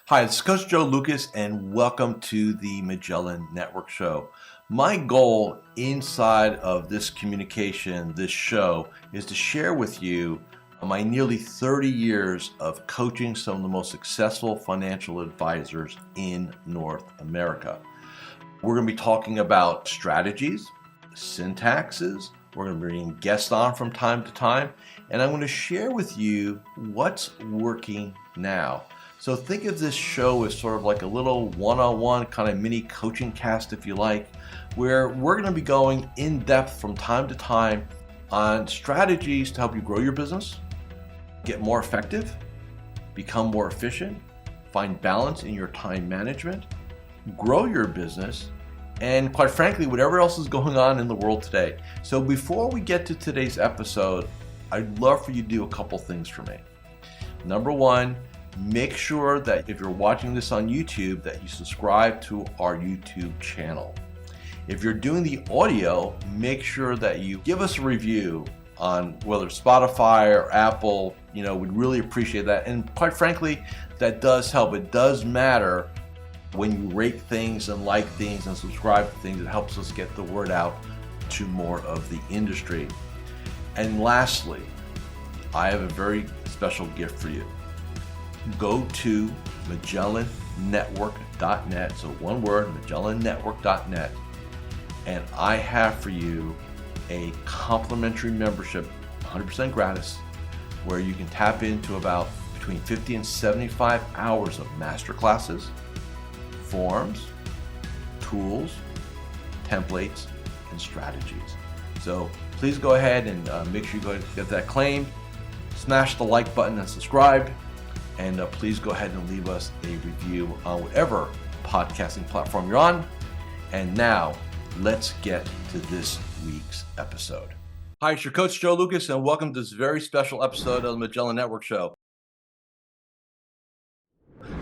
Hi, it's Coach Joe Lucas, and welcome to the Magellan Network Show. My goal inside of this communication, this show, is to share with you my nearly 30 years of coaching some of the most successful financial advisors in North America. We're going to be talking about strategies, syntaxes. We're going to be bringing guests on from time to time, and I'm going to share with you what's working now. So think of this show as sort of like a little one-on-one kind of mini coaching cast, if you like, where we're going to be going in depth from time to time on strategies to help you grow your business, get more effective, become more efficient, find balance in your time management, grow your business, and quite frankly, whatever else is going on in the world today. So before we get to today's episode, I'd love for you to do a couple things for me. Number one, make sure that if you're watching this on YouTube, that you subscribe to our YouTube channel. If you're doing the audio, make sure that you give us a review on whether Spotify or Apple. We'd really appreciate that. And quite frankly, that does help. It does matter when you rate things and like things and subscribe to things. It helps us get the word out to more of the industry. And lastly, I have a very special gift for you. Go to MagellanNetwork.net, so one word, MagellanNetwork.net, and I have for you a complimentary membership, 100% gratis, where you can tap into about between 50 and 75 hours of masterclasses, forms, tools, templates, and strategies. So please go ahead and make sure you go ahead and get that claimed. Smash the like button and subscribe. And please go ahead and leave us a review on whatever podcasting platform you're on. And now, let's get to this week's episode. Hi, it's your coach, Joe Lucas, and welcome to this very special episode of the Magellan Network Show.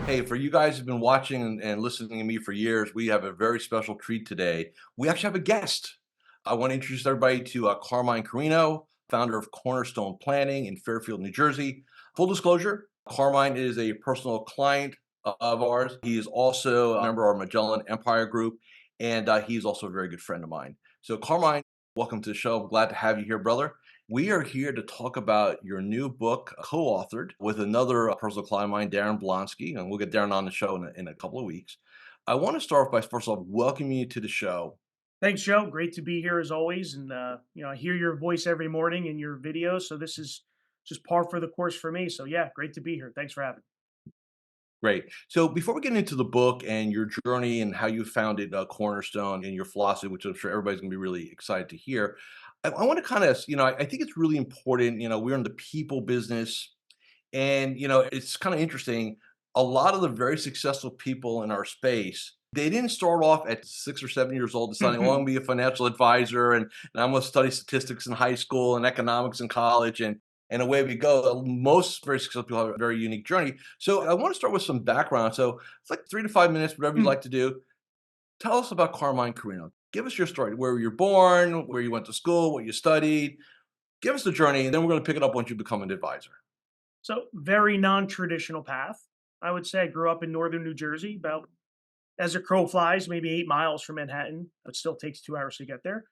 Hey, for you guys who've been watching and listening to me for years, we have a very special treat today. We actually have a guest. I want to introduce everybody to Carmine Corino, founder of Cornerstone Planning in Fairfield, New Jersey. Full disclosure, Carmine is a personal client of ours. He is also a member of our Magellan Empire Group, and he's also a very good friend of mine. So Carmine, welcome to the show. I'm glad to have you here, brother. We are here to talk about your new book, co-authored with another personal client of mine, Daren Blonski, and we'll get Daren on the show in a couple of weeks. I want to start off by, first of all, welcoming you to the show. Thanks, Joe. Great to be here as always. And, I hear your voice every morning in your videos. So this is just par for the course for me. So yeah, great to be here. Thanks for having me. Great. So before we get into the book and your journey and how you founded Cornerstone and your philosophy, which I'm sure everybody's going to be really excited to hear, I want to kind of, I think it's really important. We're in the people business, and it's kind of interesting. A lot of the very successful people in our space, they didn't start off at 6 or 7 years old deciding, oh, I'm going to be a financial advisor and I'm going to study statistics in high school and economics in college, and away we go. Most very successful people have a very unique journey. So I want to start with some background. So it's like 3 to 5 minutes, whatever you Hmm. like to do. Tell us about Carmine Corino. Give us your story, where you were born, where you went to school, what you studied. Give us the journey, and then we're going to pick it up once you become an advisor. So very non-traditional path. I would say I grew up in northern New Jersey, about as a crow flies, maybe 8 miles from Manhattan. It still takes 2 hours to get there.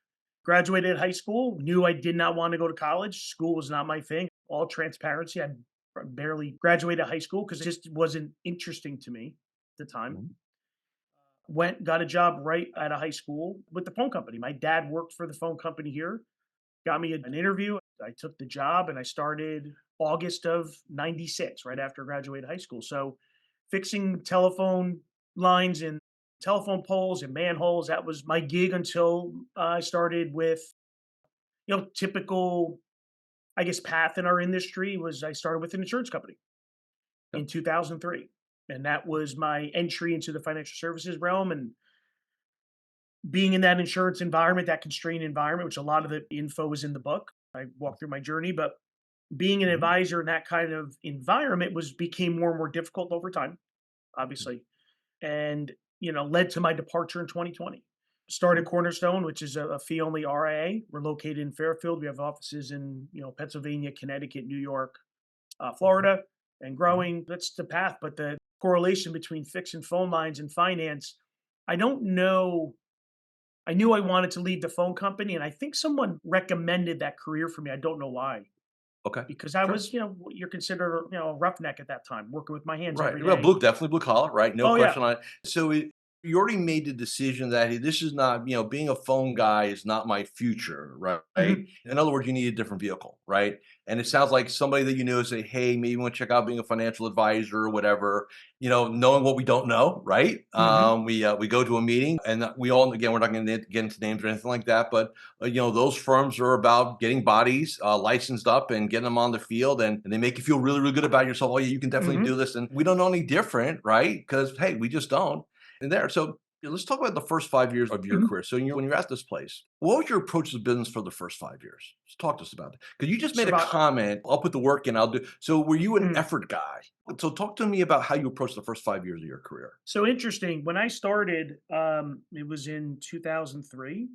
Graduated high school, knew I did not want to go to college. School was not my thing. All transparency. I barely graduated high school because it just wasn't interesting to me at the time. Mhm. Got a job right out of high school with the phone company. My dad worked for the phone company here, got me an interview. I took the job and I started August of 96, right after I graduated high school. So fixing telephone lines and telephone poles and manholes, that was my gig until I started with, typical, I guess, path in our industry was I started with an insurance company Yep. in 2003. And that was my entry into the financial services realm. And being in that insurance environment, that constrained environment, which a lot of the info was in the book. I walked through my journey, but being an Mhm. advisor in that kind of environment became more and more difficult over time, obviously, and led to my departure in 2020. Started Cornerstone, which is a fee only RIA. We're located in Fairfield. We have offices in Pennsylvania, Connecticut, New York, Mhm. Florida, and Mhm. growing. That's the path. But correlation between fixing phone lines and finance. I don't know. I knew I wanted to leave the phone company, and I think someone recommended that career for me. I don't know why, Okay. because I Sure. was, what you're considered, a roughneck at that time, working with my hands Right. every Well, day. definitely blue collar, right? No Oh yeah. question on it. So you already made the decision that hey, this is not, being a phone guy is not my future, right? Mhm. In other words, you need a different vehicle, right? And it sounds like somebody that you knew say, hey, maybe you want to check out being a financial advisor or whatever. Knowing what we don't know, right? Mhm. We go to a meeting, and we all again we're not going to get into names or anything like that, but those firms are about getting bodies licensed up and getting them on the field, and they make you feel really, really good about yourself. Oh, yeah, you can definitely do Mhm. this. And we don't know any different, right? Because, hey, we just don't. And there. So let's talk about the first 5 years of your Mhm. career. So when you're at this place, what was your approach to business for the first 5 years? Just talk to us about it. Because you just made a Survive. comment, I'll put the work in, I'll do. So were you an Mm. effort guy? So talk to me about how you approached the first 5 years of your career. So interesting. When I started, it was in 2003.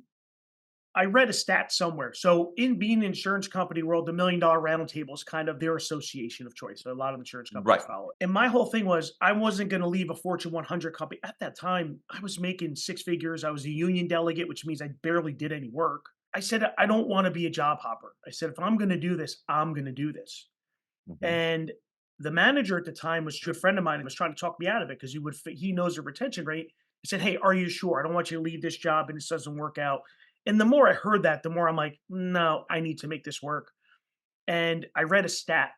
I read a stat somewhere. So in being an insurance company world, the $1 million round table is kind of their association of choice. So a lot of insurance companies Right. follow it. And my whole thing was I wasn't going to leave a Fortune 100 company. At that time, I was making six figures. I was a union delegate, which means I barely did any work. I said, I don't want to be a job hopper. I said, if I'm going to do this, I'm going to do this. Hmm. And the manager at the time was a good friend of mine and was trying to talk me out of it because he knows the retention rate. He said, "Hey, are you sure? I don't want you to leave this job and this doesn't work out." And the more I heard that, the more I'm like, no, I need to make this work. And I read a stat,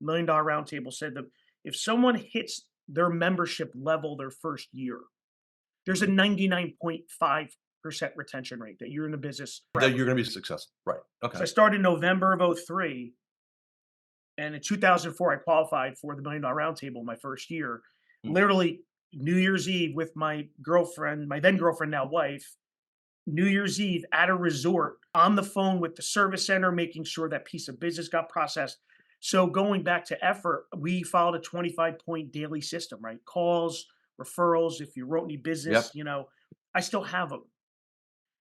$1 million roundtable said that if someone hits their membership level their first year, there's a Hmm. 99.5% retention rate that you're in the business That forever. you're going to be successful. Right. So Okay. I started in November of '03. And in 2004, I qualified for the $1 million roundtable my first year. Mm. Literally, New Year's Eve with my girlfriend, my then girlfriend, now wife, New Year's Eve at a resort on the phone with the service center, making sure that piece of business got processed. So going back to effort, we followed a 25-point daily system, right? Calls, referrals, if you wrote any business, Yep. I still have them.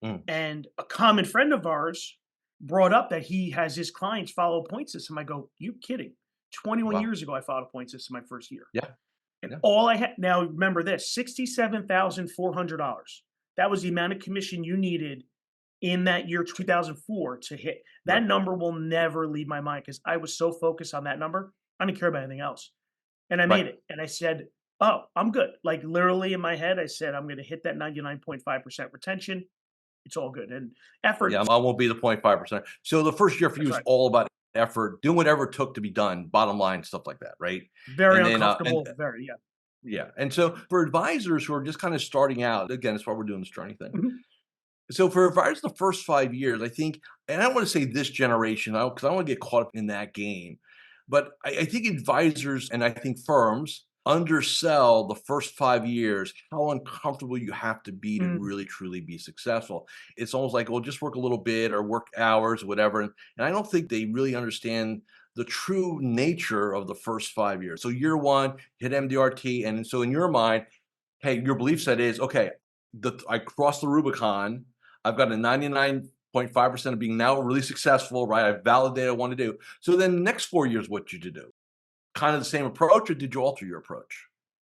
Mm. And a common friend of ours brought up that he has his clients follow a point system. I go, you kidding? 21 Wow. years ago, I followed a point system my first year. Yeah. And Yeah. all I had, now remember this, $67,400. That was the amount of commission you needed in that year 2004 to hit. That Right. number will never leave my mind because I was so focused on that number. I didn't care about anything else. And I made Right. it. And I said, oh, I'm good. Like literally in my head, I said, I'm going to hit that 99.5% retention. It's all good. And Yeah, effort, I won't be the 0.5%. So the first year for you that's is right. all about effort, doing whatever it took to be done, bottom line, stuff like that, right? Very And then, and uncomfortable, very, yeah. yeah. And so for advisors who are just kind of starting out, again, that's why we're doing this journey thing. Mhm, So for advisors, the first 5 years, I think, and I don't want to say this generation, because I don't want to get caught up in that game, but I think advisors and I think firms undersell the first 5 years how uncomfortable you have to be to mm, really truly be successful. It's almost like, well, just work a little bit or work hours, whatever. And I don't think they really understand the true nature of the first 5 years. So year one, hit MDRT, and so in your mind, hey, your belief set is okay. I crossed the Rubicon. I've got a 99.5% of being now really successful, right? I've validated what I want to do. So then the next 4 years, what did you do? Kind of the same approach, or did you alter your approach?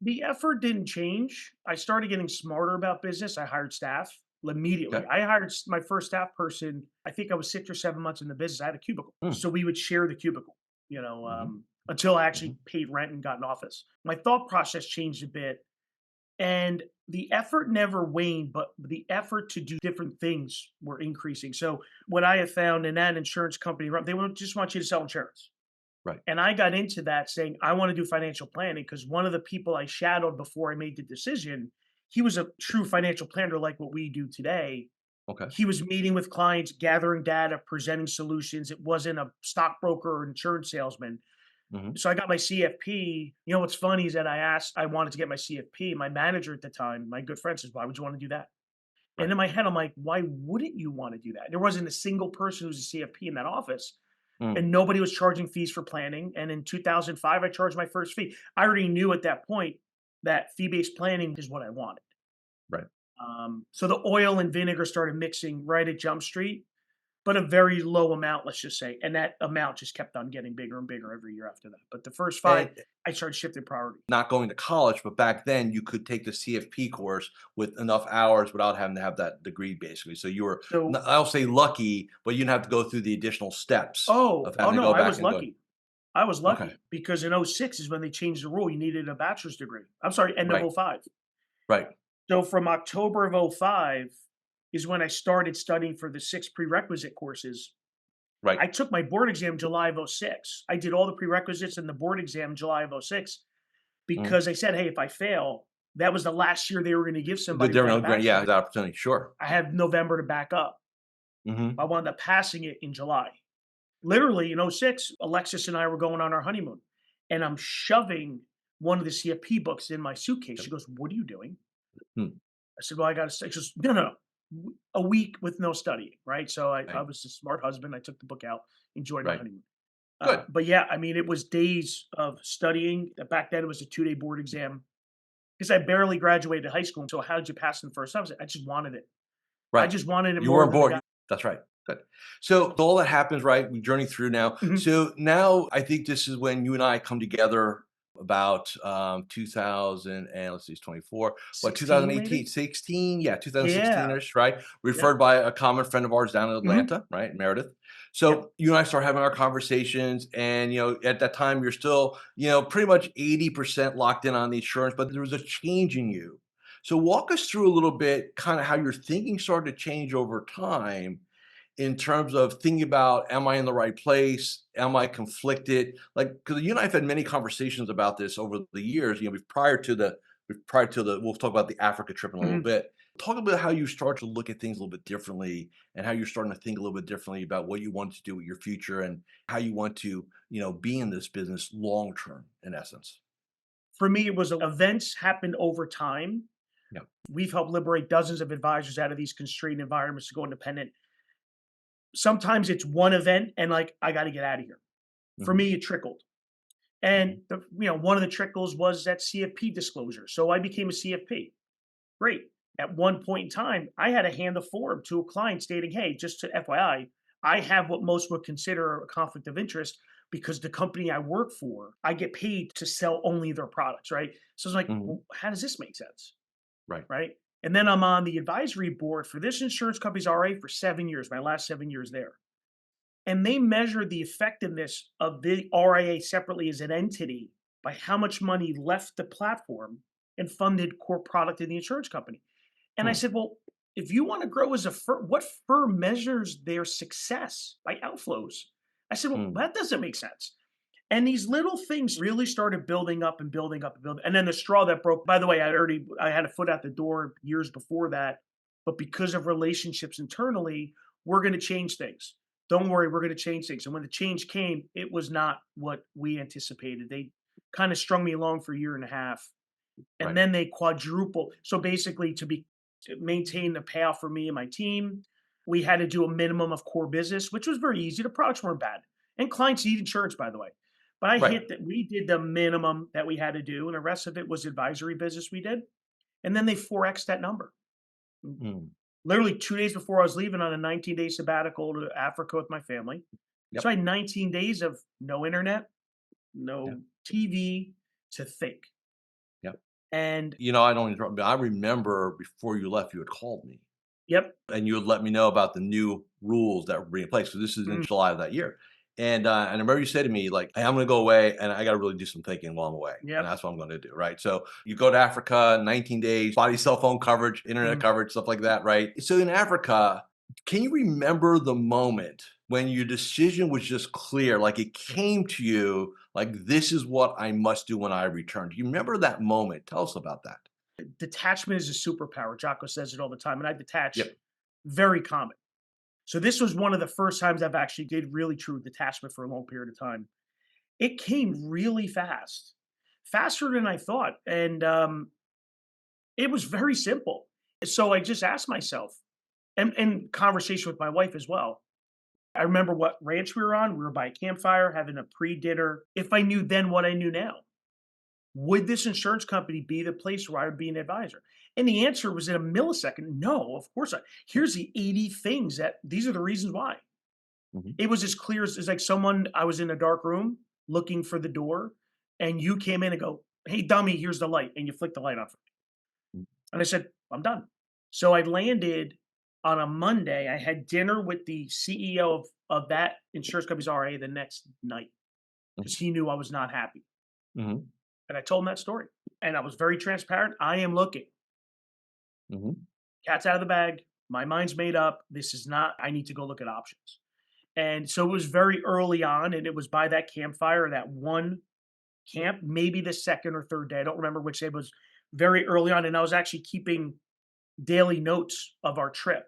the effort didn't change. I started getting smarter about business. I hired staff immediately. Okay. I hired my first staff person. I think I was 6 or 7 months in the business. I had a cubicle, Mm. so we would share the cubicle. Hmm. Until I Hmm. actually paid rent and got an office. My thought process changed a bit, and the effort never waned, but the effort to do different things were increasing. So what I have found in that insurance company, they would just want you to sell insurance. Right. And I got into that saying, I want to do financial planning because one of the people I shadowed before I made the decision, he was a true financial planner like what we do today. Okay. He was meeting with clients, gathering data, presenting solutions. It wasn't a stockbroker or insurance salesman. Hmm. So I got my CFP. What's funny is that I wanted to get my CFP. My manager at the time, my good friend says, why would you want to do that? And Right. in my head, I'm like, why wouldn't you want to do that? There wasn't a single person who's a CFP in that office Mm. and nobody was charging fees for planning. And in 2005, I charged my first fee. I already knew at that point that fee-based planning is what I wanted. Right. So the oil and vinegar started mixing right at Jump Street. but a very low amount, let's just say. And that amount just kept on getting bigger and bigger every year after that. But the first five, And I started shifting priority. not going to college, but back then you could take the CFP course with enough hours without having to have that degree, basically. So you were, So, I'll say lucky, but you didn't have to go through the additional steps of oh having to no, go I back was and go. lucky. I was Okay. lucky because in '06 is when they changed the rule. You needed a bachelor's degree. I'm sorry, end of Right. '05. Right. So from October of '05 is when I started studying for the 6 prerequisite courses. Right. I took my board exam July of '06. I did all the prerequisites and the board exam July of '06 Mhm. because they said, "Hey, if I fail," that was the last year they were gonna give The somebody without a different grant, bachelor's yeah, the degree. opportunity. Sure. I had November to back up. I Hmm. wound up passing it in July. Literally in '06, Alexis and I were going on our honeymoon, and I'm shoving one of the CFP books in my suitcase. She goes, "What are you doing?" Hmm. I said, "Well, I gotta study." She goes, "No, no, no. A week with no studying," right? So I Right. was a smart husband. I took the book out, enjoyed our Right. honeymoon. Good. But yeah, I mean, it was days of studying. Back then, it was a 2-day board exam because I barely graduated high school. So how did you pass in the first time? I just wanted it. I Right. just wanted it You more weren't than the bored. guy. That's right. Good. So all that happens, right? We journey through now. Mhm. So now I think this is when you and I come together about 2000 and let's see, it's 24, what 16 2018, maybe? 16, yeah, Yeah. 2016ish, right? Yep. Referred by a common friend of ours down in Mhm. Atlanta, right? Meredith. Yep. So you and I start having our conversations, and at that time you're still, pretty much 80% locked in on the insurance, but there was a change in you. So walk us through a little bit, kind of how your thinking started to change over time in terms of thinking about, am I in the right place? Am I conflicted? Like, because you and I have had many conversations about this over the years. We'll talk about the Africa trip in a little Mhm. bit. Talk about how you start to look at things a little bit differently, and how you're starting to think a little bit differently about what you want to do with your future, and how you want to, be in this business long term, in essence. For me, it was events happened over time. Yeah. We've helped liberate dozens of advisors out of these constrained environments to go independent. Sometimes it's one event and like, I got to get out of here. For Hmm. me, it trickled. Hmm. And one of the trickles was that CFP disclosure. So I became a CFP. Great. At one point in time, I had to hand a form to a client stating, "Hey, just to FYI, I have what most would consider a conflict of interest because the company I work for, I get paid to sell only their products." Right. So it's like, Hmm. well, how does this make sense? Right. Right. And then I'm on the advisory board for this insurance company's RA for 7 years, my last 7 years there. And they measure the effectiveness of the RIA separately as an entity by how much money left the platform and funded core product in the insurance company. And I Hmm. said, well, if you want to grow as a firm, what firm measures their success by outflows? I said, well, Hmm. that doesn't make sense. And these little things really started building up and building up and building. And then the straw that broke, by the way, I had a foot out the door years before that. But because of relationships internally, we're going to change things. Don't worry, we're going to change things. And when the change came, it was not what we anticipated. They kind of strung me along for a year and a half, and Right. then they quadruple. So basically, to maintain the payoff for me and my team, we had to do a minimum of core business, which was very easy. The products weren't bad, and clients need insurance, by the way. But I Right. hit that we did the minimum that we had to do, and the rest of it was advisory business we did. And then they 4x that number. Hmm. Literally 2 days before I was leaving on a 19-day sabbatical to Africa with my family. So Yep. I had 19 days of no internet, Yep. no TV to think. Yep. And I don't interrupt, but I remember before you left, you had called me yep. and you had let me know about the new rules that were being in place. So this is in Mhm. July of that year. And I remember you said to me, like, hey, I'm going to go away and I got to really do some thinking while I'm away. And Yep. that's what I'm going to do. Right. So you go to Africa, 19 days, body cell phone coverage, internet Mhm. coverage, stuff like that. Right. So in Africa, can you remember the moment when your decision was just clear? Like it came to you, like, this is what I must do when I return. Do you remember that moment? Tell us about that. Detachment is a superpower. Jocko says it all the time, and I detach Yep. very common. So this was one of the first times I've actually did really true detachment for a long period of time. It came really fast, faster than I thought, and it was very simple. So I just asked myself, and conversation with my wife as well. I remember what ranch we were on. We were by a campfire having a pre-dinner. If I knew then what I knew now, would this insurance company be the place where I would be an advisor? And the answer was in a millisecond, no, of course not. Here's the 80 things that these are the reasons why. Mhm. It was as clear as like someone I was in a dark room looking for the door, and you came in and go, "Hey, dummy, here's the light," and you flicked the light on. Mm. And I said, "I'm done." So I landed on a Monday. I had dinner with the CEO of that insurance company's RA the next night Mhm. because he knew I was not happy. Mhm. And I told him that story. And I was very transparent. I am looking. Mhm. Cat's out of the bag. My mind's made up. This is not, I need to go look at options. And so it was very early on. And it was by that campfire, that one camp, maybe the second or third day. I don't remember which day, it was very early on. And I was actually keeping daily notes of our trip.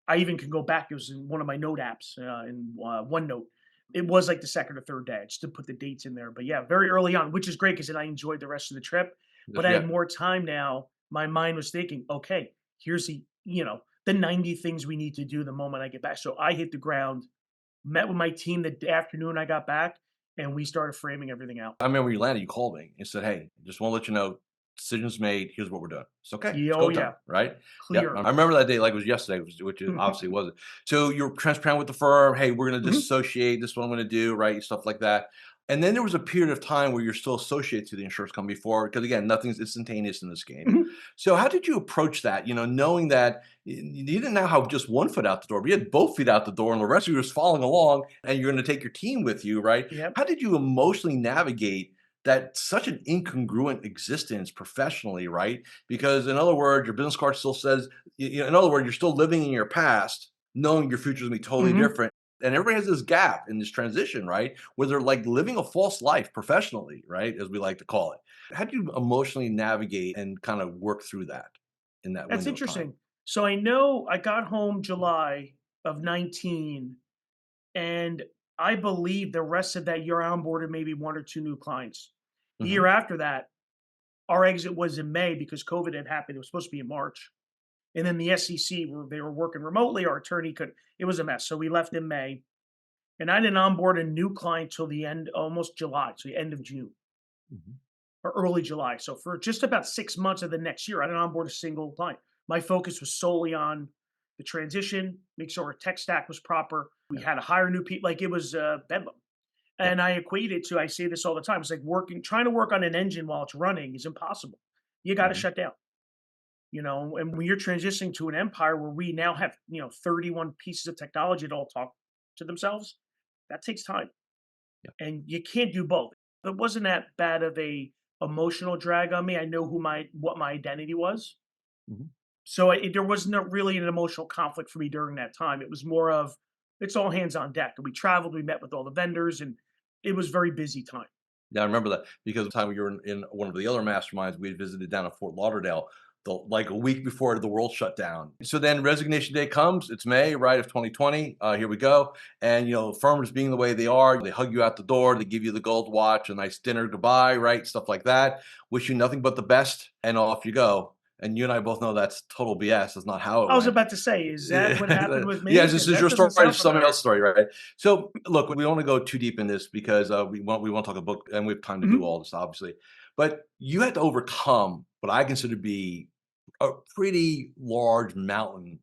I even can go back. It was in one of my note apps in OneNote. It was like the second or third day. I just didn't put the dates in there. But yeah, very early on, which is great because then I enjoyed the rest of the trip. But I Yeah. had more time now. My mind was thinking, okay, here's the 90 things we need to do the moment I get back. So I hit the ground, met with my team the afternoon I got back, and we started framing everything out. I remember when you landed, you called me and said, "Hey, just want to let you know, decisions made. Here's what we're doing." It's okay. Yeah, It's oh go yeah, time, right? Yep. clear. I remember that day like it was yesterday, which is obviously wasn't. So you're transparent with the firm. Hey, we're going to Mhm, dissociate. This is what I'm going to do, right? Stuff like that. And then there was a period of time where you're still associated to the insurance company before, because again, nothing's instantaneous in this game. mhm. So how did you approach that? Knowing that you didn't now have just one foot out the door, but you had both feet out the door, and the rest of you was following along, and you're going to take your team with you, right? Yep. How did you emotionally navigate that such an incongruent existence professionally, right? Because in other words, your business card still says, in other words, you're still living in your past, knowing your future is going to be totally Mhm. different. And everybody has this gap in this transition, right? Where they're like living a false life professionally, right? As we like to call it. How do you emotionally navigate and kind of work through that in that That's window of time? interesting. So I know I got home July of 19, and I believe the rest of that year I onboarded maybe one or two new clients. The year Hmm. after that, our exit was in May because COVID had happened. It was supposed to be in March. And then the SEC, they were working remotely. Our attorney could, it was a mess. So we left in May. And I didn't onboard a new client till the end, almost July, so the end of June Hmm. or early July. So for just about 6 months of the next year, I didn't onboard a single client. My focus was solely on the transition, make sure our tech stack was proper. We Yeah. had to hire new people, like it was bedlam. Yeah. And I equate it to, I say this all the time. It's like trying to work on an engine while it's running is impossible. You got to Hmm. shut down, and when you're transitioning to an empire where we now have, 31 pieces of technology that all talk to themselves, that takes time. Yeah. And you can't do both. It wasn't that bad of a emotional drag on me. I know what my identity was. Hmm. So there was not really an emotional conflict for me during that time. It was more of it's all hands on deck. And we traveled, we met with all the vendors, and it was very busy time. Yeah, I remember that because the time we were in one of the other masterminds, we had visited down in Fort Lauderdale, like a week before the world shut down. So then resignation day comes. It's May, right, of 2020. Here we go. And firms being the way they are, they hug you out the door, they give you the gold watch, a nice dinner goodbye, right, stuff like that. Wish you nothing but the best, and off you go. And you and I both know that's total BS. That's not how it I was went. about to say, is that what happened with Yes, me? this Because is that your story. doesn't sound It's somebody familiar. else's story, right? So, look, we don't want to go too deep in this because we want to talk a book, and we have time to do Mhm. all this, obviously. But you had to overcome what I consider to be a pretty large mountain,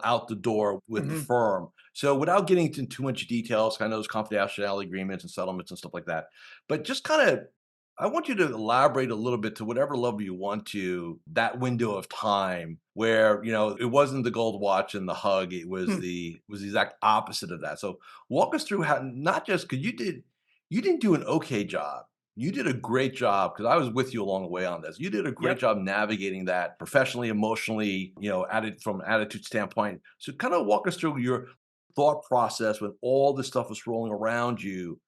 out the door with the Mhm. firm. So, without getting into too much details, kind of those confidentiality agreements and settlements and stuff like that, but just kind of I want you to elaborate a little bit to whatever level you want to that window of time where, it wasn't the gold watch and the hug, it was Mm. the exact opposite of that. So walk us through how not just because you didn't do an okay job. You did a great job because I was with you along the way on this. You did a great Yep. job navigating that professionally, emotionally, added from an attitude standpoint. So kind of walk us through your thought process when all this stuff was rolling around you.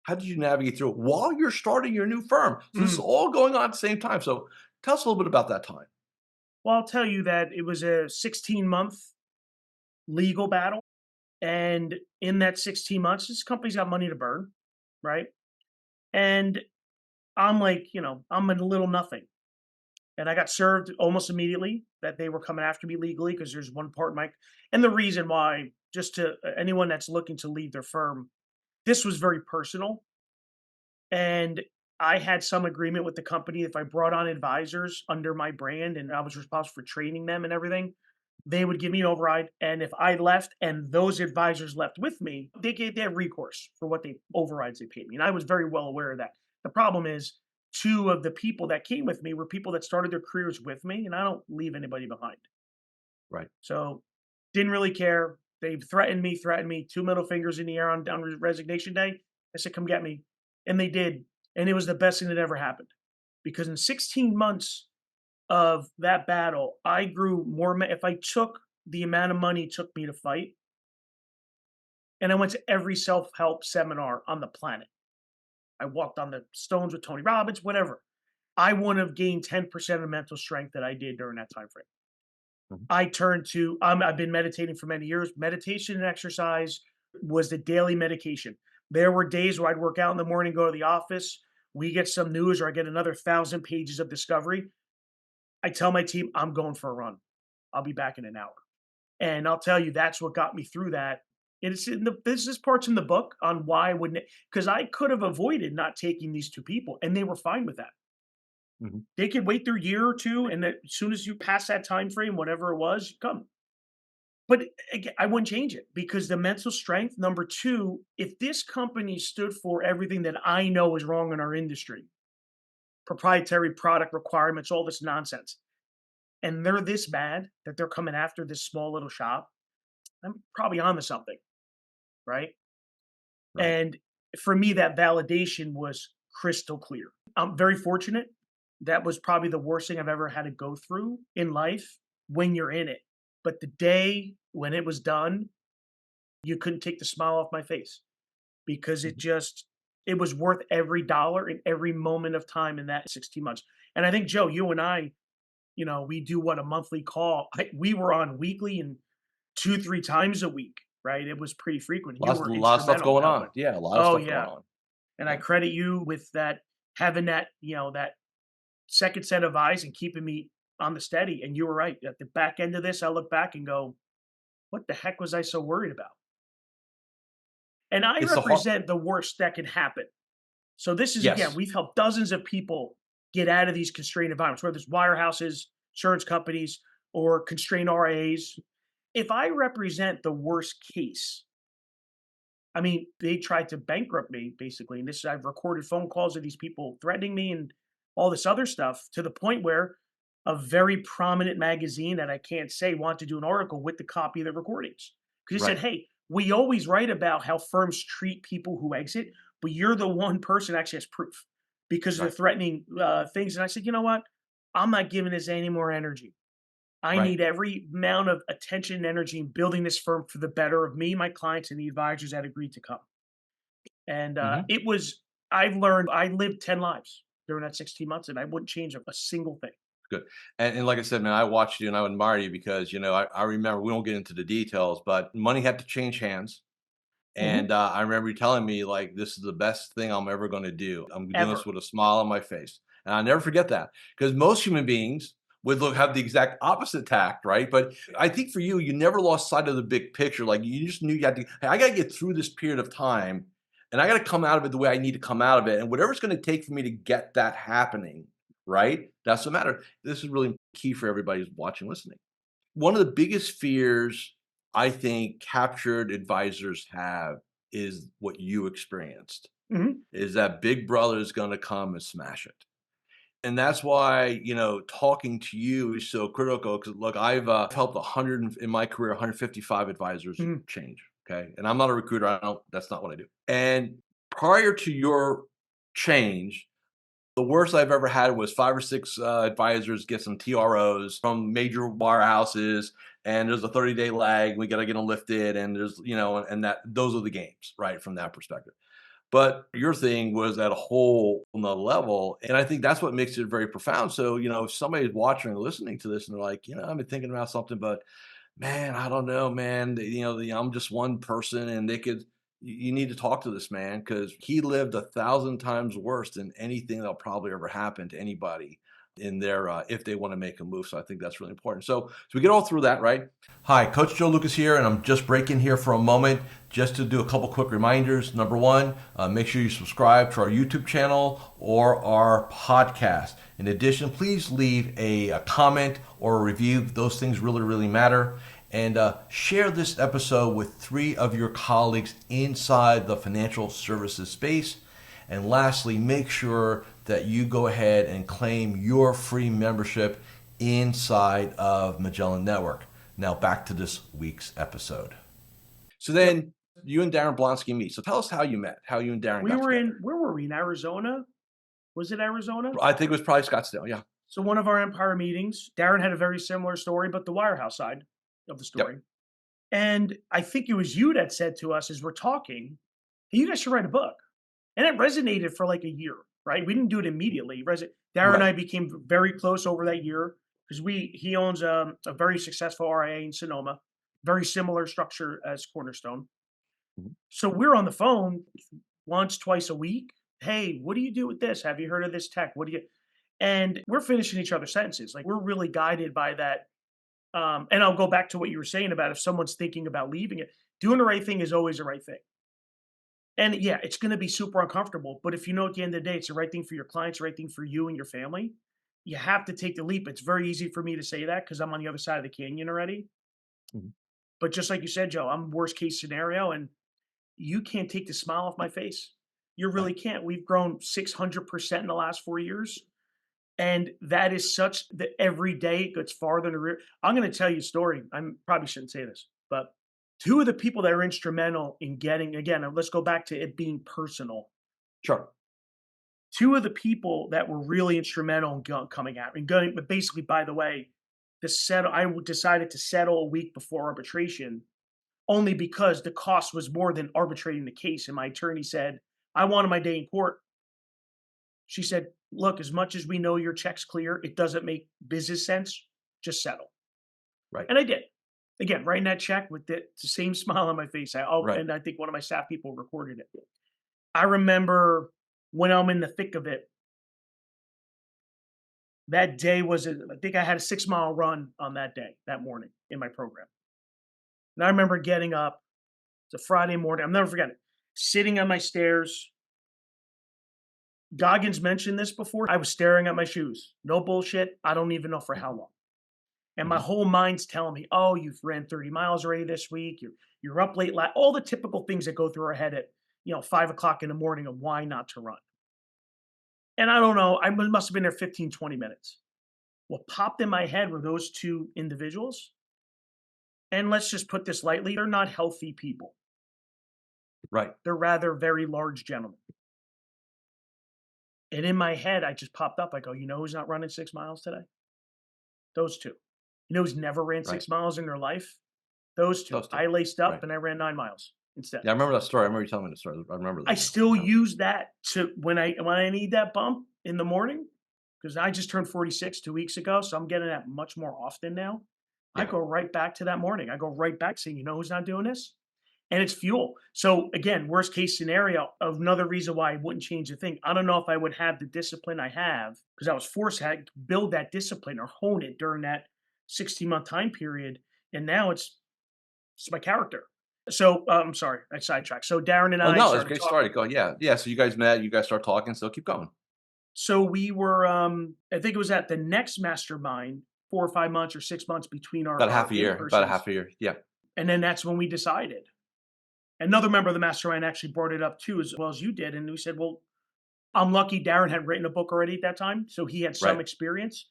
How did you navigate through it while you're starting your new firm? So this is Mm. all going on at the same time. So tell us a little bit about that time. Well, I'll tell you that it was a 16-month legal battle. And in that 16 months, this company's got money to burn, right? And I'm like, I'm in a little nothing. And I got served almost immediately that they were coming after me legally because there's one part in my, and the reason why, just to anyone that's looking to leave their firm, this was very personal. And I had some agreement with the company if I brought on advisors under my brand and I was responsible for training them and everything, they would give me an override. And if I left and those advisors left with me, they have recourse for what they overrides they paid me. And I was very well aware of that. The problem is two of the people that came with me were people that started their careers with me, and I don't leave anybody behind. Right. So didn't really care. They threatened me, two middle fingers in the air on resignation day. I said, come get me. And they did. And it was the best thing that ever happened because in 16 months of that battle, I grew more. If I took the amount of money it took me to fight, and I went to every self help seminar on the planet, I walked on the stones with Tony Robbins, whatever. I wouldn't have gained 10% of mental strength that I did during that time frame. Mhm. I turned to I've been meditating for many years. Meditation and exercise was the daily medication. There were days where I'd work out in the morning, go to the office. We get some news, or I get another 1,000 pages of discovery. I tell my team, I'm going for a run. I'll be back in an hour. And I'll tell you, that's what got me through that. And it's in the business parts in the book on why I wouldn't, because I could have avoided not taking these two people, and they were fine with that. Mhm. They could wait their year or two, and as soon as you pass that time frame, whatever it was, you come. But again, I wouldn't change it because the mental strength. Number two, if this company stood for everything that I know is wrong in our industry, proprietary product requirements, all this nonsense, and they're this bad that they're coming after this small little shop, I'm probably onto something, right? Right. And for me, that validation was crystal clear. I'm very fortunate. That was probably the worst thing I've ever had to go through in life when you're in it. But the day when it was done, you couldn't take the smile off my face because Mhm. it was worth every dollar and every moment of time in that 16 months. And I think Joe, you and I, we do what a monthly call. We were on weekly and two, three times a week, right? It was pretty frequent. You Lots, a were lot of stuff instrumental in going that on. one. Yeah, a lot of Oh stuff going yeah. on. And I Yeah. credit you with that, having that, that second set of eyes and keeping me on the steady. And you were right. At the back end of this, I look back and go, what the heck was I so worried about? And I It's the hard. represent the worst that can happen. So this is again, Yes. we've helped dozens of people get out of these constrained environments, whether it's wirehouses, insurance companies, or constrained RAs. If I represent the worst case, I mean, they tried to bankrupt me basically. And this I've recorded phone calls of these people threatening me and all this other stuff to the point where a very prominent magazine that I can't say wanted to do an article with the copy of the recordings. Because he said, Right. hey, we always write about how firms treat people who exit, but you're the one person that actually has proof because of the Right. threatening things. And I said, you know what? I'm not giving this any more energy. I Right. need every amount of attention and energy in building this firm for the better of me, my clients, and the advisors that agreed to come. And Mhm. I've learned, I lived 10 lives during that 16 months, and I wouldn't change a single thing. Good. And like I said, man, I watched you and I admire you because, I remember, we won't get into the details, but money had to change hands. Mhm. And I remember you telling me, like, this is the best thing I'm ever going to do. I'm doing this Ever. with a smile on my face. And I'll never forget that because most human beings would have the exact opposite tact, right? But I think for you, you never lost sight of the big picture. Like, you just knew you had to, hey, I got to get through this period of time and I got to come out of it the way I need to come out of it. And whatever it's going to take for me to get that happening, right? That's what matters. This is really key for everybody who's watching, listening. One of the biggest fears I think captured advisors have is what you experienced, Mhm. is that Big Brother is gonna come and smash it. And that's why, talking to you is so critical. Because look, I've helped 100 in my career, 155 advisors Mhm. change, okay? And I'm not a recruiter, I don't that's not what I do. And prior to your change, the worst I've ever had was 5 or 6 advisors get some TROs from major wirehouses, and there's a 30-day lag. We got to get them lifted, and there's and that those are the games, right? From that perspective. But your thing was at a whole another level, and I think that's what makes it very profound. So if somebody's watching or listening to this, and they're like, I've been thinking about something, but man, I don't know, man. I'm just one person, and they could. You need to talk to this man because he lived 1,000 times worse than anything that'll probably ever happen to anybody in their if they want to make a move. So I think that's really important. So we get all through that, right? Hi, Coach Joe Lucas here, and I'm just breaking here for a moment just to do a couple quick reminders. Number one, make sure you subscribe to our YouTube channel or our podcast. In addition, please leave a comment or a review. Those things really, really matter. And share this episode with 3 of your colleagues inside the financial services space. And lastly, make sure that you go ahead and claim your free membership inside of Magellan Network. Now back to this week's episode. So then you and Daren Blonski meet. So tell us how you met, how you and Daren got together. Where were we? In Arizona? Was it Arizona? I think it was probably Scottsdale, yeah. So one of our Empire meetings, Daren had a very similar story, but the wirehouse side of the story. Yep. And I think it was you that said to us as we're talking, hey, you guys should write a book. And it resonated for like a year, right? We didn't do it immediately. Daren and I became very close over that year because he owns a very successful RIA in Sonoma, very similar structure as Cornerstone. Mhm. So we're on the phone once, twice a week. Hey, what do you do with this? Have you heard of this tech? What do you? And we're finishing each other's sentences. Like we're really guided by that. And I'll go back to what you were saying about if someone's thinking about leaving it, doing the right thing is always the right thing. And yeah, it's going to be super uncomfortable. But if you know at the end of the day, it's the right thing for your clients, the right thing for you and your family, you have to take the leap. It's very easy for me to say that because I'm on the other side of the canyon already. Mhm. But just like you said, Joe, I'm worst case scenario, and you can't take the smile off my face. You really can't. We've grown 600% in the last 4 years. And that is such that every day it gets farther in the rear. I'm going to tell you a story. I probably shouldn't say this, but 2 of the people that are instrumental in getting, again, let's go back to it being personal. Sure. 2 of the people that were really instrumental in coming out and going, but basically, by the way, I decided to settle a week before arbitration only because the cost was more than arbitrating the case. And my attorney said, I wanted my day in court. She said, look, as much as we know your check's clear, it doesn't make business sense. Just settle. Right. And I did. Again, writing that check with the same smile on my face. Right. And I think one of my staff people recorded it. I remember when I'm in the thick of it, that day I think I had a 6-mile run on that day, that morning in my program. And I remember getting up, it's a Friday morning, I'll never forget it, sitting on my stairs. Goggins mentioned this before. I was staring at my shoes. No bullshit. I don't even know for how long. And my whole mind's telling me, oh, you've ran 30 miles already this week. You're up late. All the typical things that go through our head at 5 o'clock in the morning of why not to run. And I don't know. I must have been there 15, 20 minutes. What popped in my head were those 2 individuals. And let's just put this lightly. They're not healthy people. Right. They're rather very large gentlemen. And in my head, I just popped up. I go, you know who's not running 6 miles today? Those 2. You know who's never ran 6 miles in their life? Those 2. Those 2. I laced up and I ran 9 miles instead. Yeah, I remember that story. I remember you telling me the story. I remember that. I still use that to when I need that bump in the morning, because I just turned 46 2 weeks ago, so I'm getting that much more often now. I Yeah. go right back to that morning. I go right back saying, you know who's not doing this? And it's fuel. So again, worst case scenario, another reason why I wouldn't change a thing. I don't know if I would have the discipline I have because I was forced to build that discipline or hone it during that 16-month time period. And now it's my character. So I'm sorry, I sidetracked. So Daren and I No, it's a started great talking. story. Go, yeah. So you guys met, you guys start talking, so keep going. So we were, I think it was at the next mastermind, 4 or 5 months or 6 months between our About a half a year. About a in-persons. half a year. Yeah. And then that's when we decided. Another member of the mastermind actually brought it up too, as well as you did. And we said, well, I'm lucky Daren had written a book already at that time. So he had some Right. experience.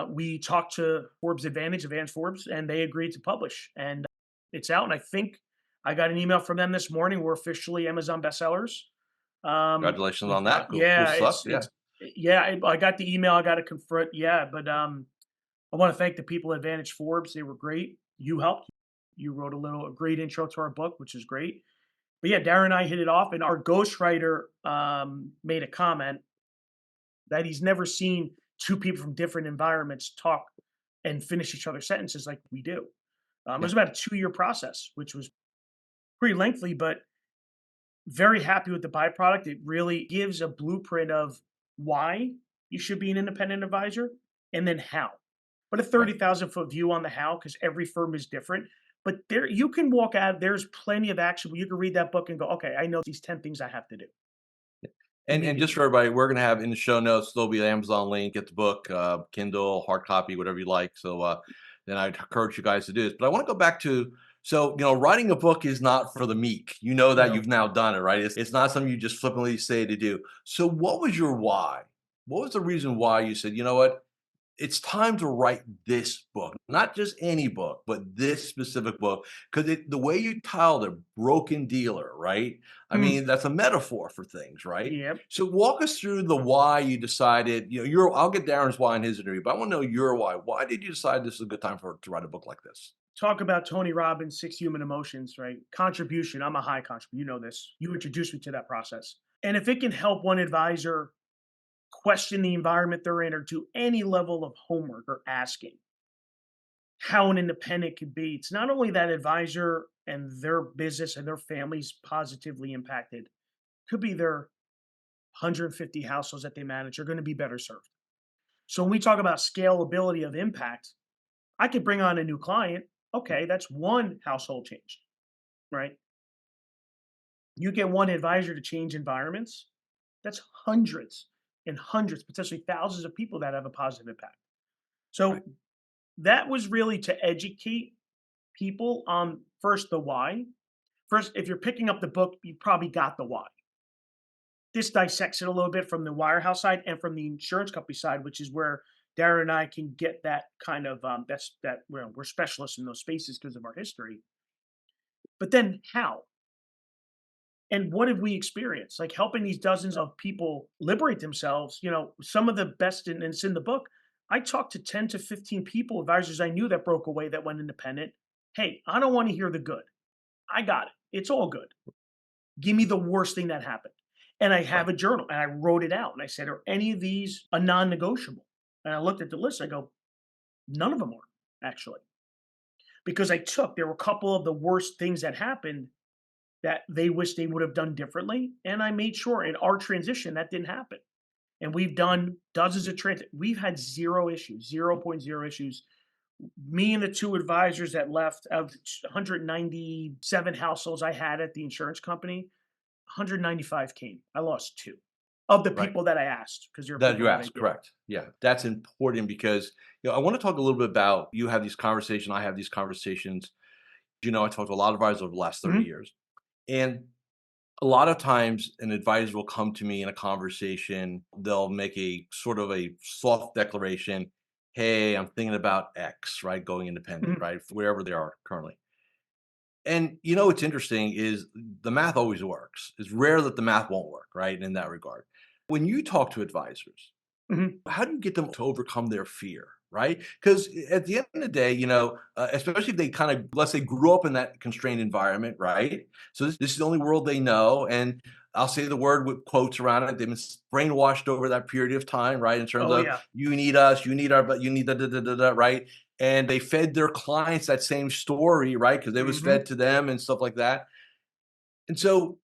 We talked to Advanced Forbes, and they agreed to publish. And it's out. And I think I got an email from them this morning. We're officially Amazon bestsellers. Congratulations on that. Cool Yeah, stuff. Yeah. I got the email. I got to confront. Yeah, but I want to thank the people at Advantage Forbes. They were great. You helped. You wrote a great intro to our book, which is great. But yeah, Daren and I hit it off, and our ghostwriter made a comment that he's never seen 2 people from different environments talk and finish each other's sentences like we do. It was about a 2-year process, which was pretty lengthy, but very happy with the byproduct. It really gives a blueprint of why, you should be an independent advisor, and then how. But a Right. 30,000-foot view on the how, because every firm is different. But there, you can walk out. There's plenty of action where you can read that book and go, okay, I know these 10 things I have to do And just immediately. for everybody, we're gonna have in the show notes, there'll be an Amazon link, get the book, Kindle, hard copy, whatever you like. So then I'd encourage you guys to do this. But I want to go back to writing a book is not for the meek. You know that No. you've now done it, right? It's not something you just flippantly say to do. So what was your why? What was the reason why you said, you know what? It's time to write this book, not just any book, but this specific book. Because the way you titled it, broken dealer, right? I Mm, mean, that's a metaphor for things, right? yep. So walk us through the why you decided, I'll get Darren's why in his interview, but I want to know your why. Why did you decide this is a good time to write a book like this? Talk about Tony Robbins' 6 human emotions, right? Contribution. I'm a high contributor. You know this. You introduced me to that process. And if it can help one advisor question the environment they're in or do any level of homework or asking how an independent could be, it's not only that advisor and their business and their families positively impacted, could be their 150 households that they manage are going to be better served. So when we talk about scalability of impact, I could bring on a new client. Okay, that's one household changed, right? You get one advisor to change environments, that's hundreds and hundreds, potentially thousands of people that have a positive impact. Right. So that was really to educate people on first the why. First, if you're picking up the book, you probably got the why. This dissects it a little bit from the wirehouse side and from the insurance company side, which is where Daren and I can get that kind of we're specialists in those spaces because of our history. But then how? And what have we experienced? Like helping these dozens of people liberate themselves, some of the best, and it's in the book. I talked to 10 to 15 people, advisors I knew that broke away, that went independent. Hey, I don't want to hear the good. I got it. It's all good. Give me the worst thing that happened. And I have Right. a journal and I wrote it out. And I said, are any of these a non negotiable? And I looked at the list. I go, none of them are actually. Because there were a couple of the worst things that happened that they wish they would have done differently. And I made sure in our transition that didn't happen. And we've done dozens of transit. We've had zero issues, zero point zero issues. Me and the two advisors that left, of 197 households I had at the insurance company, 195 came. I lost two of the Right. people that I asked, because there are That people you that I asked, did. correct. Yeah, that's important because I want to talk a little bit about you have these conversations, I have these conversations. I talked to a lot of advisors over the last 30 Mhm. years. And a lot of times an advisor will come to me in a conversation, they'll make a sort of a soft declaration, hey, I'm thinking about X, right? Going independent, Mhm. right? Wherever they are currently. And what's interesting is the math always works. It's rare that the math won't work, right? In that regard. When you talk to advisors, Mhm. how do you get them to overcome their fear, right? Because at the end of the day, especially if they kind of, let's say, grew up in that constrained environment, right? So this is the only world they know, and I'll say the word with quotes around it. They've been brainwashed over that period of time, right? In terms Oh, of yeah. you need us, you need our, but you need da da da da da, right? And they fed their clients that same story, right? Because it was Mhm. fed to them and stuff like that. And so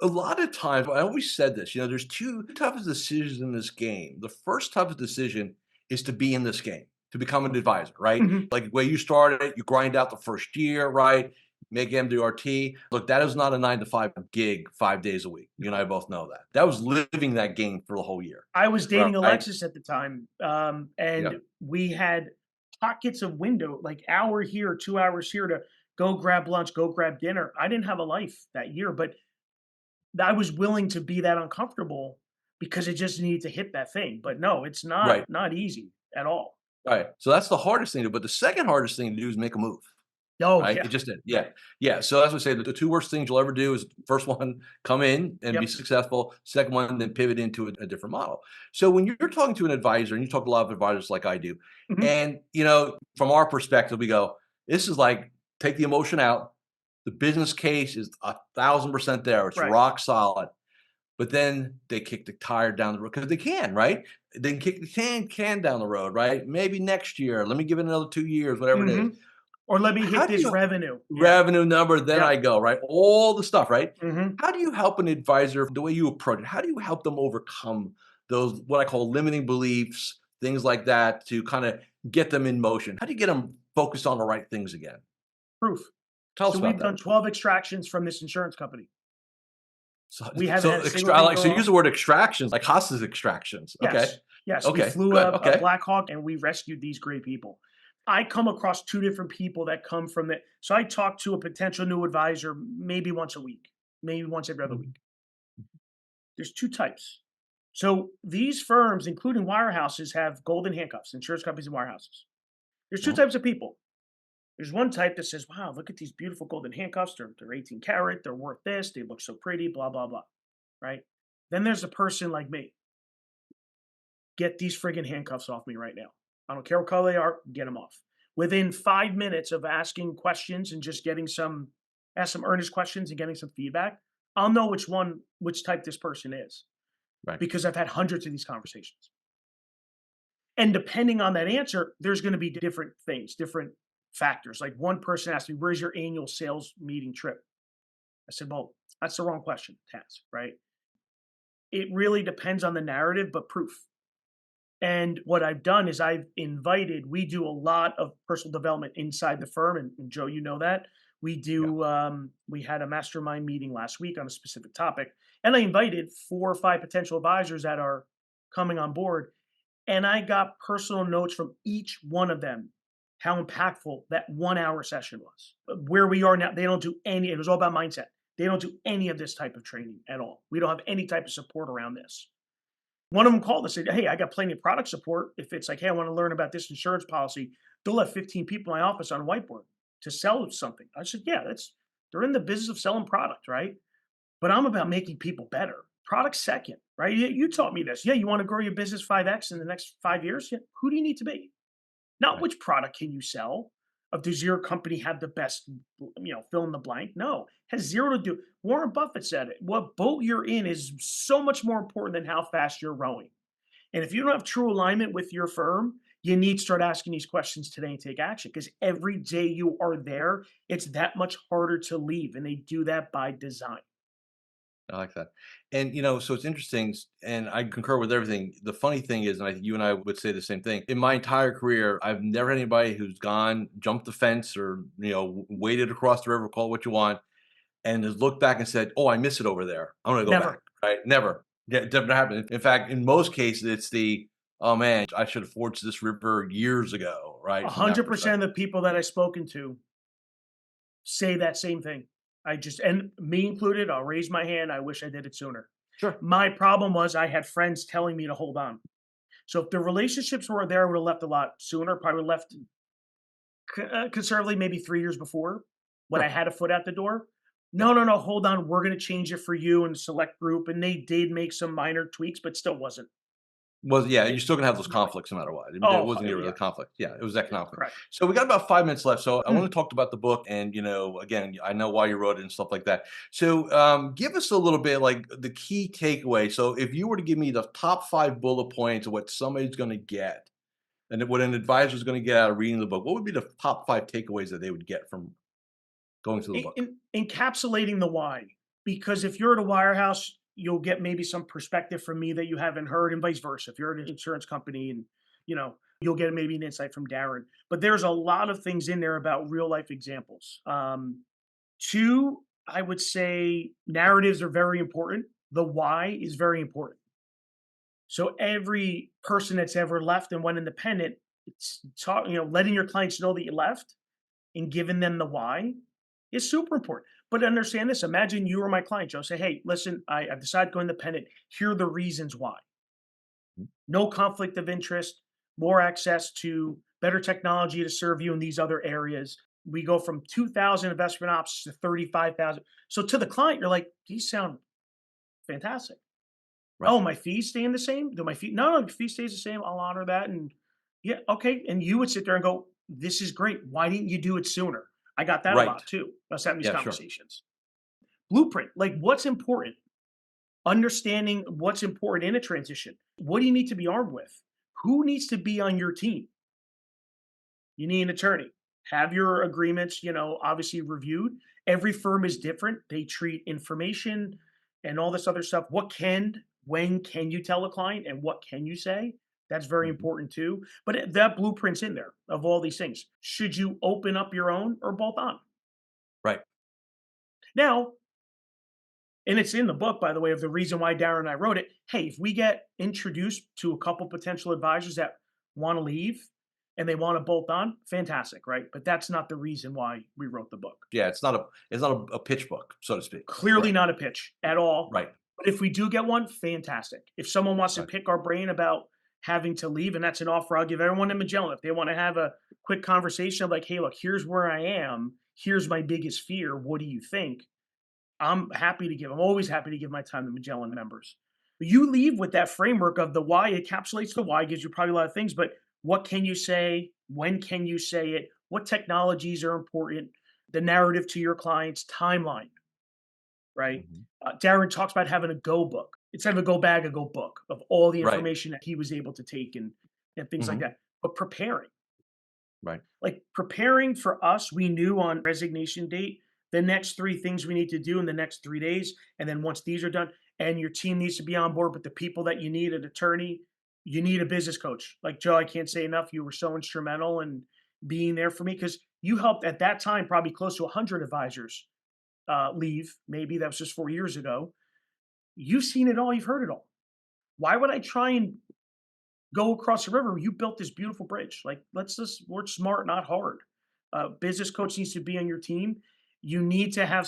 a lot of times, I always said this, there's two toughest decisions in this game. The first toughest decision is to be in this game, to become an advisor, right? Mhm. Like where you started, you grind out the first year, right? Make MDRT. Look, that is not a 9 to 5 gig 5 days a week. You and I No. both know that. That was living that game for the whole year, I was dating right? Alexis at the time, Yeah, and we had pockets of window, like hour here, 2 hours here to go grab lunch, go grab dinner. I didn't have a life that year, but I was willing to be that uncomfortable because it just needed to hit that thing. But no, it's not right, not easy at all. right. So that's the hardest thing to do. But the second hardest thing to do is make a move. Oh Right? yeah, It just did. Yeah. Yeah. So as I say, the 2 worst things you'll ever do is first one, come in and be yep. successful. Second one, then pivot into a different model. So when you're talking to an advisor, and you talk to a lot of advisors like I do, Mhm. and from our perspective, we go, this is like take the emotion out. The business case is 1,000% there. It's Right. rock solid. But then they kick the tire down the road because they can, right? They can kick the can down the road, right? Maybe next year. Let me give it another 2 years, whatever it is. Mhm. Or let me How hit do this you revenue. Yeah. revenue number, then Yep. I go, right? All the stuff, right? Mhm. How do you help an advisor the way you approach it? How do you help them overcome those what I call limiting beliefs, things like that, to kind of get them in motion. How do you get them focused on the right things again? Proof. Tell us So about we've that. done 12 extractions from this insurance company. So, We haven't so had a single extra. I thing like go so you use wrong. the word extractions, like hostage extractions. Okay, Yes. Yes. We okay, flew good. a Okay, Black Hawk and we rescued these great people. I come across two different people that come from the, so I talk to a potential new advisor maybe once a week, maybe once every other week. There's two types. So these firms, including wirehouses, have golden handcuffs, insurance companies and wirehouses. There's two Mhm. types of people. There's one type that says, wow, look at these beautiful golden handcuffs. They're 18 karat. They're worth this. They look so pretty, blah, blah, blah. Right. Then there's a person like me. Get these friggin' handcuffs off me right now. I don't care what color they are, get them off. Within 5 minutes of asking questions and just ask some earnest questions and getting some feedback, I'll know which type this person is Right. because I've had hundreds of these conversations. And depending on that answer, there's going to be different things, different factors. Like one person asked me, where's your annual sales meeting trip? I said, well, that's the wrong question to ask, right? It really depends on the narrative, but proof. And what I've done is we do a lot of personal development inside the firm. And Joe, you know that. Yeah. We had a mastermind meeting last week on a specific topic. And I invited 4 or 5 potential advisors that are coming on board. And I got personal notes from each one of them, how impactful that 1 hour session was. Where we are now, they don't do it was all about mindset. They don't do any of this type of training at all. We don't have any type of support around this. One of them called and said, hey, I got plenty of product support. If it's like, hey, I want to learn about this insurance policy, they'll have 15 people in my office on a whiteboard to sell something. I said, yeah, they're in the business of selling product, right? But I'm about making people better. Product second, right? You taught me this. Yeah, you want to grow your business 5x in the next 5 years? Yeah. Who do you need to be? Not Right. which product can you sell? Does your company have the best, fill in the blank? No, has zero to do. Warren Buffett said it. What boat you're in is so much more important than how fast you're rowing. And if you don't have true alignment with your firm, you need to start asking these questions today and take action because every day you are there, it's that much harder to leave. And they do that by design. I like that. And so it's interesting, and I concur with everything. The funny thing is, and I think you and I would say the same thing. In my entire career, I've never had anybody who's gone, jumped the fence, or waded across the river, call it what you want, and has looked back and said, "Oh, I miss it over there. I'm going to go back." Never. Right? Never. Yeah, it never happened. In fact, in most cases, it's "Oh man, I should have forged this river years ago." A Right? From that hundred percent perspective. of the people that I've spoken to say that same thing. And me included, I'll raise my hand. I wish I did it sooner. Sure. My problem was I had friends telling me to hold on. So if the relationships were there, I would have left a lot sooner. Probably left conservatively, maybe 3 years before when I Sure. had a foot out the door. Yeah. No, no, no, hold on. We're going to change it for you and select group. And they did make some minor tweaks, but still wasn't. Was yeah, you're It, still gonna have those conflicts no matter what. I mean, there oh, wasn't even really yeah, a conflict. Yeah, it was economic. correct. So we got about 5 minutes left. So I want Mm. to talk about the book, and again, I know why you wrote it and stuff like that. So give us a little bit like the key takeaway. So if you were to give me the top 5 bullet points of what somebody's going to get, and what an advisor is going to get out of reading the book, what would be the top 5 takeaways that they would get from going through the book? Encapsulating the why. Because if you're at a wirehouse, you'll get maybe some perspective from me that you haven't heard, and vice versa. If you're at an insurance company and you'll get maybe an insight from Daren. But there's a lot of things in there about real life examples. Two, I would say narratives are very important. The why is very important. So every person that's ever left and went independent, letting your clients know that you left and giving them the why is super important. But understand this, imagine you were my client, Joe. Say, hey, listen, I've decided to go independent. Here are the reasons why. No conflict of interest, more access to better technology to serve you in these other areas. We go from 2,000 investment ops to 35,000. So to the client, you're like, these sound fantastic. Right. Oh, my fees staying the same? Do my fee? No, no, fee stays the same. I'll honor that. And yeah, okay. And you would sit there and go, this is great. Why didn't you do it sooner? I got that a Right. lot too. I was having these Yeah. Sure. conversations. Blueprint, like what's important, understanding what's important in a transition. What do you need to be armed with? Who needs to be on your team? You need an attorney. Have your agreements, obviously reviewed. Every firm is different. They treat information and all this other stuff. What can When can you tell a client and what can you say? That's very Mhm. important too. But that blueprint's in there of all these things. Should you open up your own or bolt on? Right. Now, and it's in the book, by the way, of the reason why Daren and I wrote it. Hey, if we get introduced to a couple potential advisors that want to leave and they want to bolt on, fantastic, right? But that's not the reason why we wrote the book. Yeah, it's not a pitch book, so to speak. Clearly Right. not a pitch at all. Right. But if we do get one, fantastic. If someone wants to Right. pick our brain about having to leave, and that's an offer I'll give everyone in Magellan. If they want to have a quick conversation of like, hey, look, here's where I am. Here's my biggest fear. What do you think? I'm always happy to give my time to Magellan members. But you leave with that framework of the why, it encapsulates the why, gives you probably a lot of things, but what can you say? When can you say it? What technologies are important? The narrative to your clients, timeline, right? Mhm. Daren talks about having a go book instead of a go bag, a go book of all the Right. information that he was able to take and things like Mhm. that. But preparing, Right. like preparing for us, we knew on resignation date the next three things we need to do in the next 3 days. And then once these are done, and your team needs to be on board, but the people that you need, an attorney, you need a business coach. Like Joe, I can't say enough. You were so instrumental in being there for me because you helped at that time probably close to 100 advisors leave. Maybe that was just 4 years ago. You've seen it all. You've heard it all. Why would I try and go across the river? You built this beautiful bridge. Like, let's just work smart, not hard. Business coach needs to be on your team. You need to have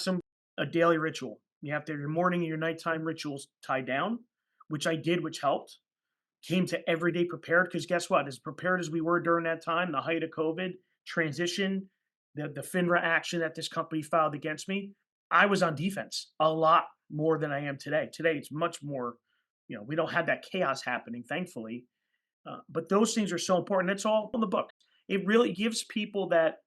a daily ritual. You have to have your morning and your nighttime rituals tied down, which I did, which helped. Came to everyday prepared because guess what? As prepared as we were during that time, the height of COVID, transition, the FINRA action that this company filed against me, I was on defense a lot more than I am today. Today, it's much more, we don't have that chaos happening, thankfully. But those things are so important. It's all in the book. It really gives people that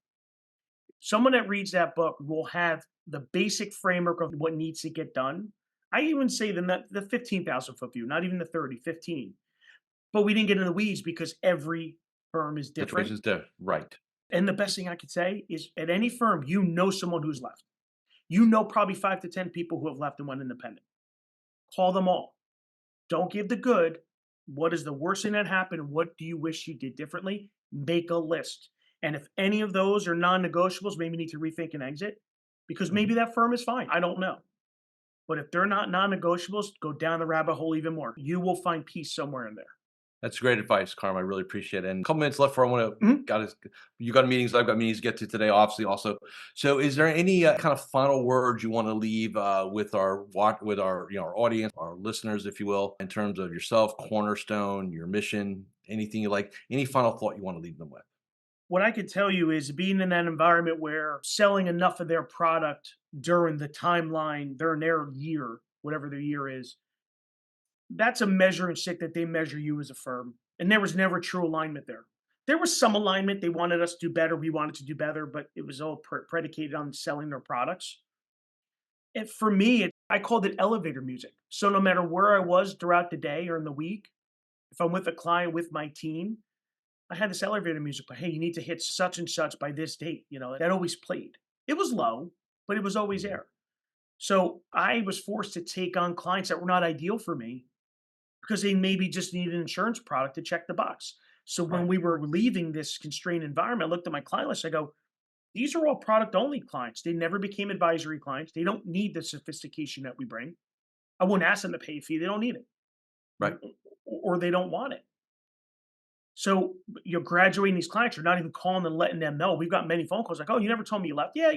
someone that reads that book will have the basic framework of what needs to get done. I even say the 15,000 foot view, not even the 30, 15. But we didn't get in the weeds because every firm is different. Situation's different. Right. And the best thing I could say is at any firm, you know someone who's left. You know probably 5 to 10 people who have left and went independent. Call them all. Don't give the good. What is the worst thing that happened? What do you wish you did differently? Make a list. And if any of those are non negotiables, maybe you need to rethink and exit because maybe Mhm. that firm is fine. I don't know. But if they're not non negotiables, go down the rabbit hole even more. You will find peace somewhere in there. That's great advice, Carm. I really appreciate it. And a couple minutes left for I want to Mhm. got to, you got meetings. I've got meetings to get to today, obviously. Also, so is there any kind of final words you want to leave with our our audience, our listeners, if you will, in terms of yourself, Cornerstone, your mission, anything you like, any final thought you want to leave them with? What I could tell you is being in that environment where selling enough of their product during the timeline, during their year, whatever their year is, that's a measuring stick that they measure you as a firm. And there was never true alignment there. There was some alignment. They wanted us to do better. We wanted to do better, but it was all predicated on selling their products. And for me, I called it elevator music. So no matter where I was throughout the day or in the week, if I'm with a client with my team, I had this elevator music, but hey, you need to hit such and such by this date. That always played. It was low, but it was always Mhm. there. So I was forced to take on clients that were not ideal for me because they maybe just needed an insurance product to check the box. So when Right. we were leaving this constrained environment, I looked at my client list. I go, these are all product only clients. They never became advisory clients. They don't need the sophistication that we bring. I wouldn't ask them to pay a fee. They don't need it, Right. or they don't want it. So you're graduating these clients, you're not even calling and letting them know. We've got many phone calls like, "Oh, you never told me you left." Yeah,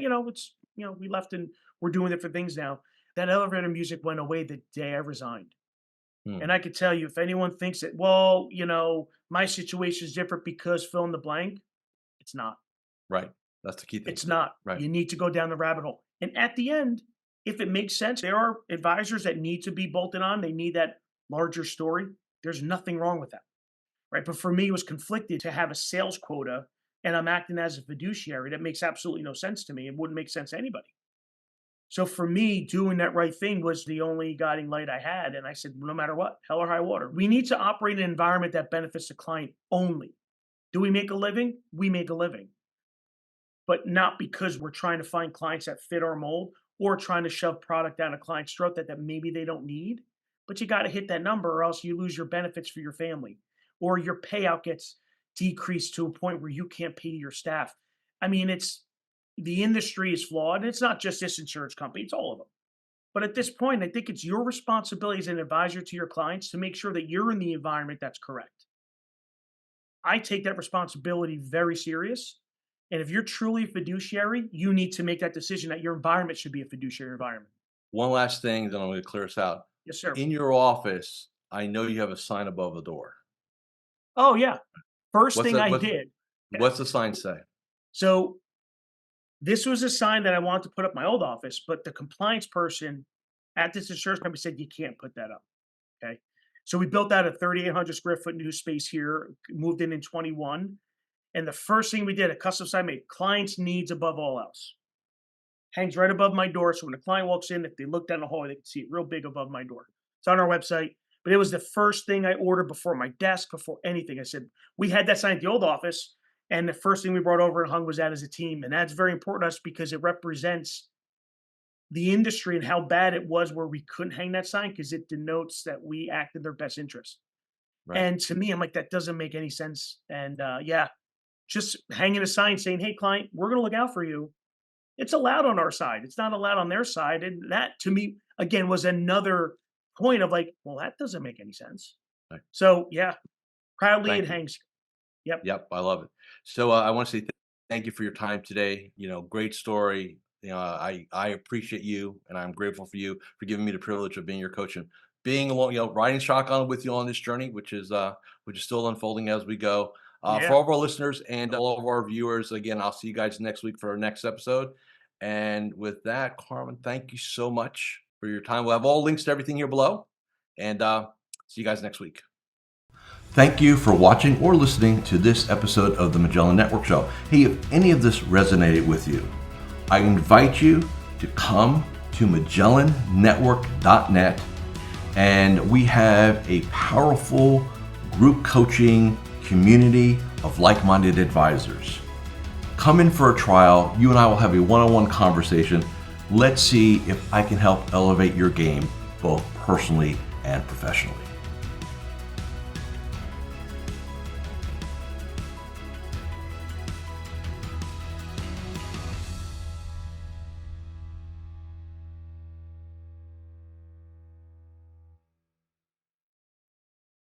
we left and we're doing different things now. That elevator music went away the day I resigned. And Hmm. I could tell you, if anyone thinks that, well, my situation is different because fill in the blank, it's not. Right. That's the key thing. It's not. Right. You need to go down the rabbit hole. And at the end, if it makes sense, there are advisors that need to be bolted on. They need that larger story. There's nothing wrong with that. Right. But for me, it was conflicted to have a sales quota and I'm acting as a fiduciary. That makes absolutely no sense to me. It wouldn't make sense to anybody. So for me, doing that right thing was the only guiding light I had. And I said, no matter what, hell or high water, we need to operate in an environment that benefits the client only. Do we make a living? We make a living, but not because we're trying to find clients that fit our mold or trying to shove product down a client's throat that maybe they don't need. but you got to hit that number or else you lose your benefits for your family or your payout gets decreased to a point where you can't pay your staff. I mean, it's the industry is flawed. And it's not just this insurance company, it's all of them. But at this point, I think it's your responsibility as an advisor to your clients to make sure that you're in the environment that's correct. I take that responsibility very serious. And if you're truly a fiduciary, you need to make that decision that your environment should be a fiduciary environment. One last thing, then I'm going to clear us out. Yes, sir. In your office, I know you have a sign above the door. Oh, yeah. First What's thing that? I did. What's the sign say? So this was a sign that I wanted to put up my old office, but the compliance person at this insurance company said, you can't put that up. Okay. So we built out a 3,800 square foot new space here, moved in 21. And the first thing we did, a custom sign made clients' needs above all else. Hangs right above my door. So when a client walks in, if they look down the hallway, they can see it real big above my door. It's on our website. But it was the first thing I ordered before my desk, before anything. I said, we had that sign at the old office. And the first thing we brought over and hung was that as a team. And that's very important to us because it represents the industry and how bad it was where we couldn't hang that sign because it denotes that we act in their best interest. Right. And to me, I'm like, that doesn't make any sense. And yeah, just hanging a sign saying, hey, client, we're going to look out for you. It's allowed on our side. It's not allowed on their side. And that to me, again, was another point of like, well, that doesn't make any sense. Right. So yeah, proudly Thank it you. hangs. Yep. Yep, I love it. So I want to say thank you for your time today. Great story. I appreciate you, and I'm grateful for you for giving me the privilege of being your coach and being along, riding shotgun with you on this journey, which is still unfolding as we go. For Yeah. all of our listeners and all of our viewers, again, I'll see you guys next week for our next episode. And with that, Carmen, thank you so much for your time. We'll have all links to everything here below, and see you guys next week. Thank you for watching or listening to this episode of the Magellan Network Show. Hey, if any of this resonated with you, I invite you to come to MagellanNetwork.net, and we have a powerful group coaching community of like-minded advisors. Come in for a trial. You and I will have a one-on-one conversation. Let's see if I can help elevate your game, both personally and professionally.